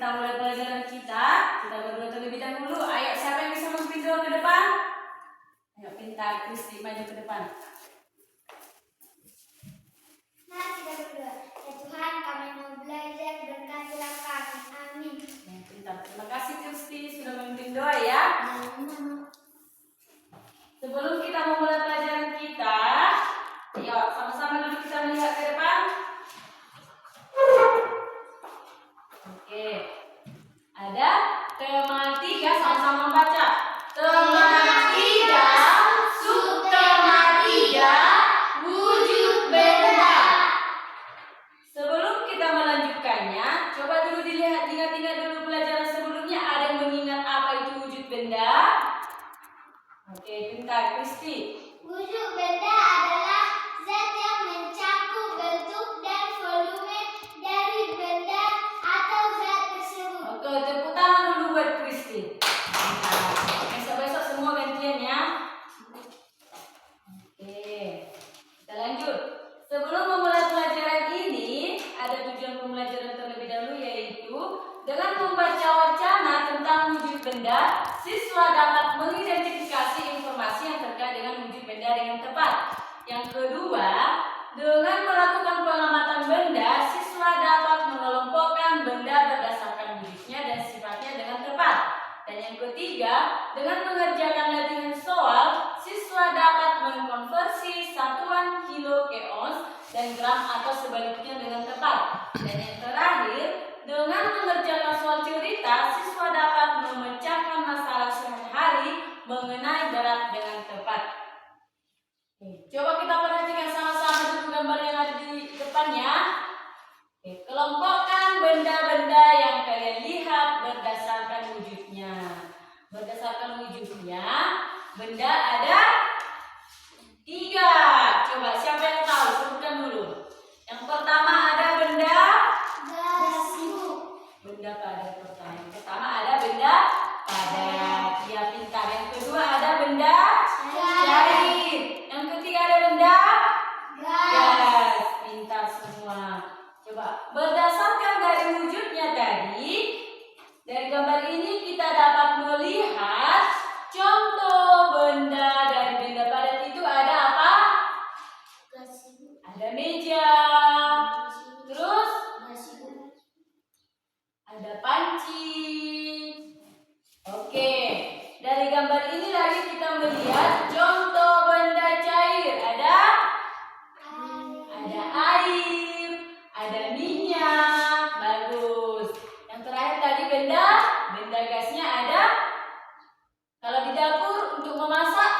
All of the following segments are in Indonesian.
kita mulai pelajaran kita berdua terlebih dahulu. Ayo, siapa yang bisa memimpin doa ke depan? Ayo, pintar, Kristi maju ke depan. Nah, kita berdoa. Ya Tuhan, kami mau belajar, berkatilah kami. Amin. Ya, pintar. Terima kasih Kristi sudah memimpin doa ya. Sebelum kita memulai pelajaran kita, ayo sama-sama dulu kita melihat ke depan. Oke. Ada tema 3, sama-sama membaca. Tema 3, subtema 3, wujud benda. Sebelum kita melanjutkannya, coba dulu ingat-ingat dulu pelajaran sebelumnya. Ada yang mengingat apa itu wujud benda? Oke, pintar Kristi. Wujud benda adalah zat yang mencakup bentuk dan volume dari benda atau zat tersebut. Oke, tepuk tangan dulu buat Kristi. Besok-besok semua gantian ya. Oke, kita lanjut. Sebelum memulai pelajaran ini, ada tujuan pembelajaran terlebih dahulu, yaitu dengan membaca wacana tentang wujud benda, siswa dapat mengidentifikasi informasi yang terkait dengan wujud benda dengan tepat. Yang kedua, dengan melakukan pengamatan benda, siswa dapat mengelompokkan benda berdasarkan wujudnya dan sifatnya dengan tepat. Dan yang ketiga, dengan mengerjakan latihan soal, siswa dapat mengkonversi satuan kilo ke ons dan gram atau sebaliknya dengan tepat. Dan yang terakhir, dengan mengerjakan soal cerita, siswa dapat memecahkan masalah sehari-hari mengenai berat dengan tepat. Coba kita perhatikan sama-sama dulu gambar yang ada di depannya. Kelompokkan benda-benda yang kalian lihat berdasarkan wujudnya. Berdasarkan wujudnya, benda ada 3. Coba siapa yang tahu? Sebutkan dulu. Yang pertama ada benda Batu. benda padat pertama. Yang pertama ada benda padat. Ya, pintar. Yang kedua ada benda cair. Yang ketiga ada benda gas. Pintar semua. Coba berdasarkan dari wujudnya tadi, dari gambar ini kita dapat melihat contoh benda dari benda padat itu ada apa? Ada meja. Terus ada panci. Oke, dari gambar ini lagi kita melihat contoh benda cair. Ada air, ada minyak. Bagus. Yang terakhir tadi benda gasnya ada. Kalau di dapur untuk memasak,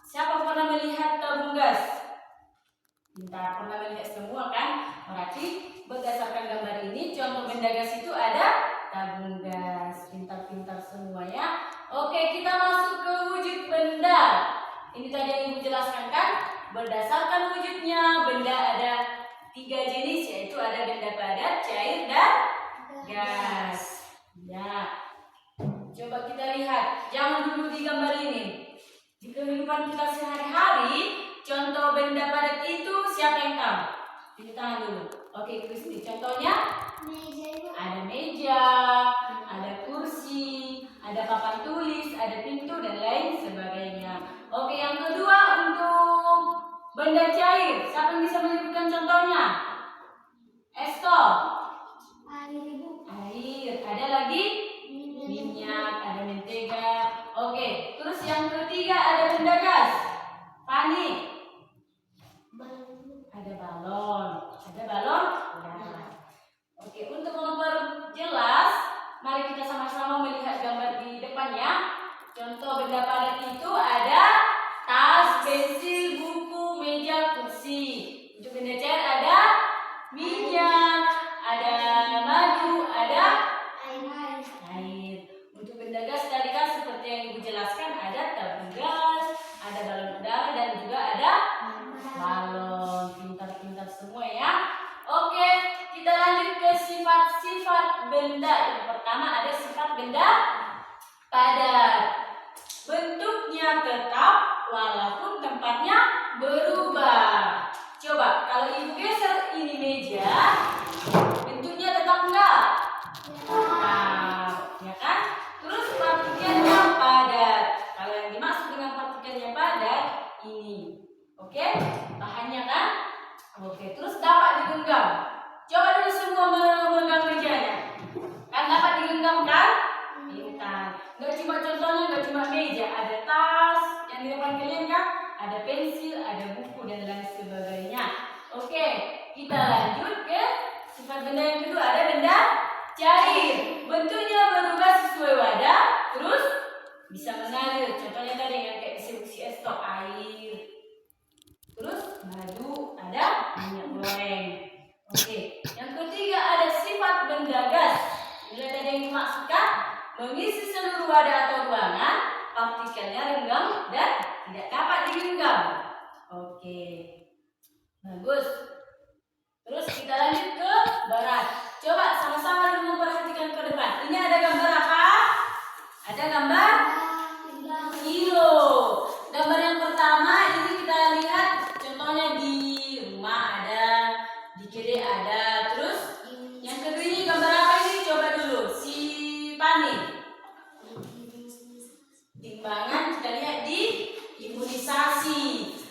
siapa pernah melihat tabung gas? Pintar, pernah melihat semua kan? Berarti berdasarkan gambar ini, contoh benda gas itu ada tabung gas. Pintar-pintar semua ya. Oke, kita masuk ke wujud benda. Ini tadi yang Ibu jelaskan kan? Berdasarkan wujudnya, benda ada 3 jenis, yaitu ada benda padat, cair, dan gas. Ya. Coba kita lihat. Jangan dulu di gambar ini. Di kehidupan kita sehari-hari, contoh benda padat itu siapa yang tahu? Tunjuk tangan dulu. Oke, Kristi. Contohnya ada meja, ada kursi, ada papan tulis, ada pintu dan lain sebagainya. Oke, yang kedua untuk benda cair. Siapa yang bisa menyebutkan contohnya? Esko. Air. Ada lagi? Minyak, ada mentega. Oke, terus yang ketiga ada benda gas. Fani. Ada balon. Ada balon? Ya. Oke, untuk memperjelas, mari kita sama-sama melihat gambar di depannya. Contoh benda padat itu ada tas, pensil, buku, meja, kursi. Untuk benda cair ada minyak, ada madu, ada air. Untuk benda gas tadi kan seperti yang Ibu jelaskan, ada tabung gas, ada balon udara, dan juga ada balon. Pintar-pintar semua ya. Oke, kita lanjut ke sifat-sifat benda. Yang pertama ada sifat benda padat. Bentuknya tetap walaupun tempatnya berubah. Coba kalau Ibu geser ini meja, bentuknya tetap enggak? genggam kan? Pintar. Nggak cuma contohnya, nggak cuma meja, ada tas yang di depan kalian kan? Ada pensil, ada buku dan lain sebagainya. Oke, kita lanjut ke sifat benda yang kedua. Ada benda cair. Bentuknya berubah sesuai wadah, terus bisa mengalir. Contohnya tadi yang kayak distribusi es tok, air. Terus madu, ada minyak goreng. Oke, yang ketiga ada sifat benda gas. Inilah tadi yang dimaksudkan, mengisi seluruh wadah atau ruangan, partikelnya renggang dan tidak dapat digenggam. Oke, bagus. Terus kita lanjut ke barat. Coba sama-sama dulu memperhatikan ke depan. Ini ada gambar apa? Ada gambar kilo. Gambar yang pertama ini kita lihat contohnya di rumah ada, di kiri ada. Terus yang kedua ini gambar apa ini? Coba dulu si Pani. Timbangan kita lihat di imunisasi.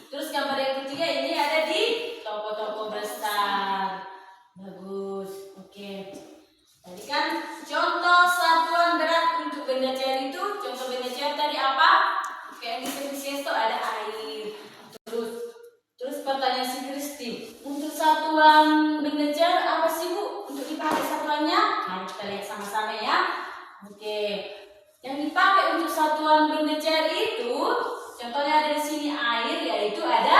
Terus gambar yang ketiga ini ada di toko-toko besar. Bagus. Oke. Tadi kan contoh satuan berat untuk benda cair itu, contoh benda cair tadi apa? Kayak di sini itu ada air. Terus pertanyaan si Kristi, untuk satuan benda cair apa sih Bu? Untuk dipakai satuannya? Mari kita lihat sama-sama ya. Oke. Yang dipakai untuk satuan benda cair itu, contohnya ada di sini air, yaitu ada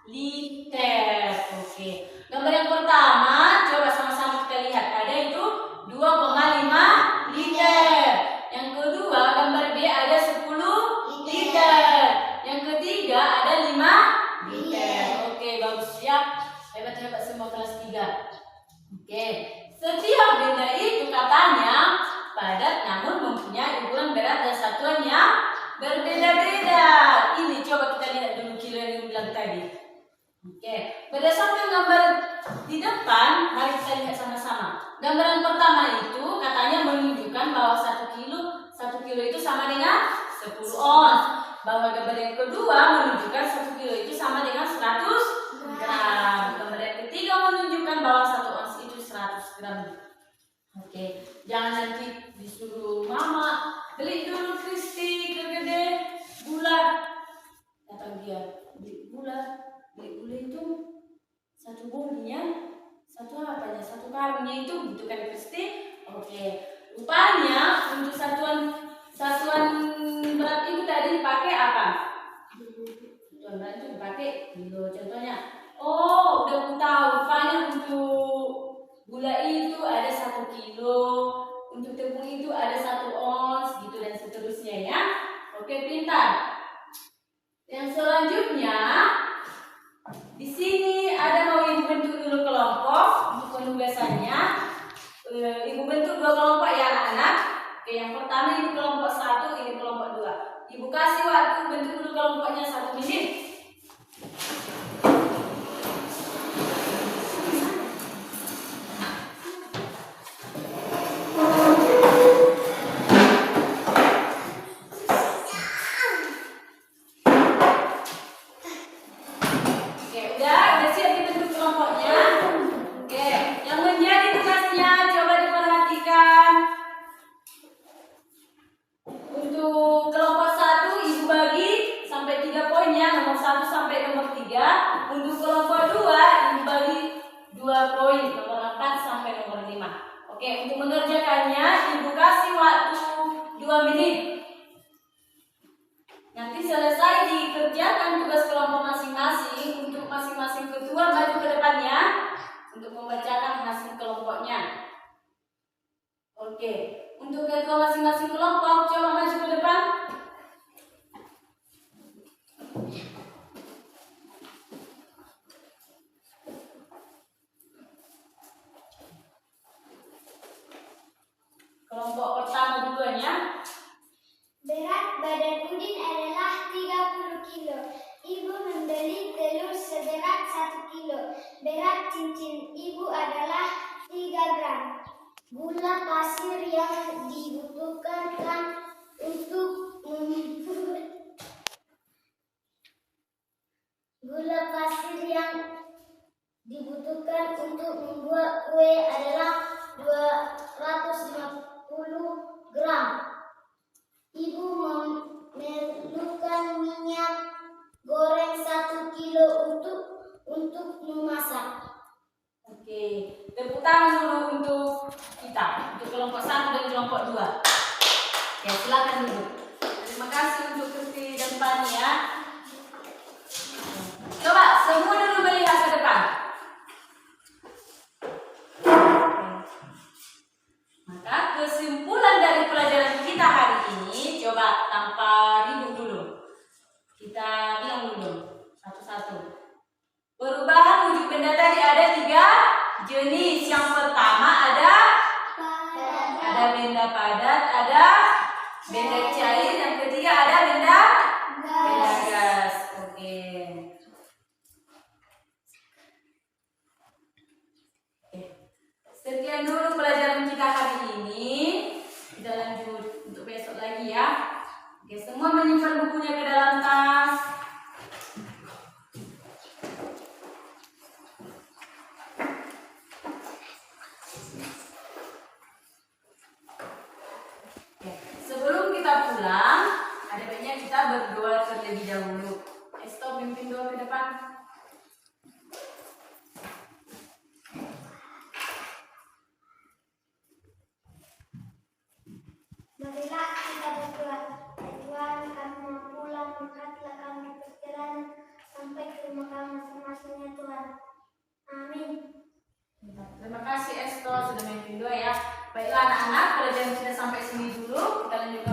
liter. Oke. Gambar yang pertama, coba sama-sama kita lihat. Ada itu 2,5 liter. Yang kedua, gambar B ada 10 liter. Yang ketiga ada 5 liter. Oke, bagus ya. Hebat-hebat semua kelas 3. Oke. Setiap benda itu katanya padat namun mempunyai ukuran berat dan satuan yang berbeda-beda. Ini coba kita lihat dulu kilo yang bilang tadi. Oke, berdasarkan gambar di depan, mari kita lihat sama-sama. Gambar yang pertama itu katanya menunjukkan bahwa 1 kilo itu sama dengan 10 ons. Bahwa gambar yang kedua menunjukkan 1 kilo itu sama dengan 100 gram. Gambar yang ketiga menunjukkan bahwa 1 ons itu 100 gram. Oke, jangan nanti disuruh mama beli dulu Kristi gede gula. Datang dia beli gula. Beli gula itu 1 bolinya, 1 apanya, 1 karungnya itu gitu kan Kristi. Oke, rupanya untuk satuan berat itu tadi dipakai apa? Satuan berat itu dipakai kilo. Contohnya, oh udah aku tahu, rupanya untuk gula itu ada 1 kilo, untuk tepung itu ada 1 ons gitu dan seterusnya ya. Oke, pintar. Yang selanjutnya di sini ada mau ibu bentuk dulu kelompok untuk penugasannya. Ibu bentuk 2 kelompok ya anak-anak. Oke, yang pertama ini kelompok 1, ini kelompok 2. Ibu kasih waktu bentuk dulu kelompoknya 1 menit. Untuk kelompok 2 dibagi 2 poin, nomor 4 sampai nomor 5. Oke, untuk mengerjakannya ibu kasih waktu 2 menit. Nanti selesai dikerjakan tugas kelompok masing-masing. Untuk masing-masing ketua maju ke depannya untuk membacakan hasil kelompoknya. Oke, untuk ketua masing-masing kelompok coba maju ke depan. Kelompok pertama dulunya. Berat badan Udin adalah 30 kilo. Ibu membeli telur seberat 1 kilo. Berat cincin ibu adalah 3 gram. Gula pasir yang dibutuhkan untuk membuat kue adalah 250 kelompok 1 dan kelompok 2. Ya, silakan duduk. Terima kasih untuk Tuti dan Pani ya. Coba semua dulu melihat ke depan. Maka kesimpulan dari pelajaran kita hari ini, coba tanpa ribut dulu. Kita bilang dulu satu-satu. Perubahan wujud benda tadi ada 3 jenis. Yang pertama ada benda padat, ada benda cair, yang ketiga ada benda gas. Oke. Sekian dulu pelajaran kita hari ini. Kita lanjut untuk besok lagi ya. Oke, semua menyimpan bukunya ke dalam tas. Oke, sebelum kita pulang, ada baiknya kita berdoa terlebih dahulu. Esto pimpin doa ke depan. Marilah kita berdoa. Tuhan, kami mau pulang, angkatlah kami perjalanan sampai ke rumah kami masing-masing ya Tuhan. Amin. Terima kasih Esto sudah memimpin doa ya. Baiklah anak-anak, pelajaran kita sampai sini dulu. Kita lanjutkan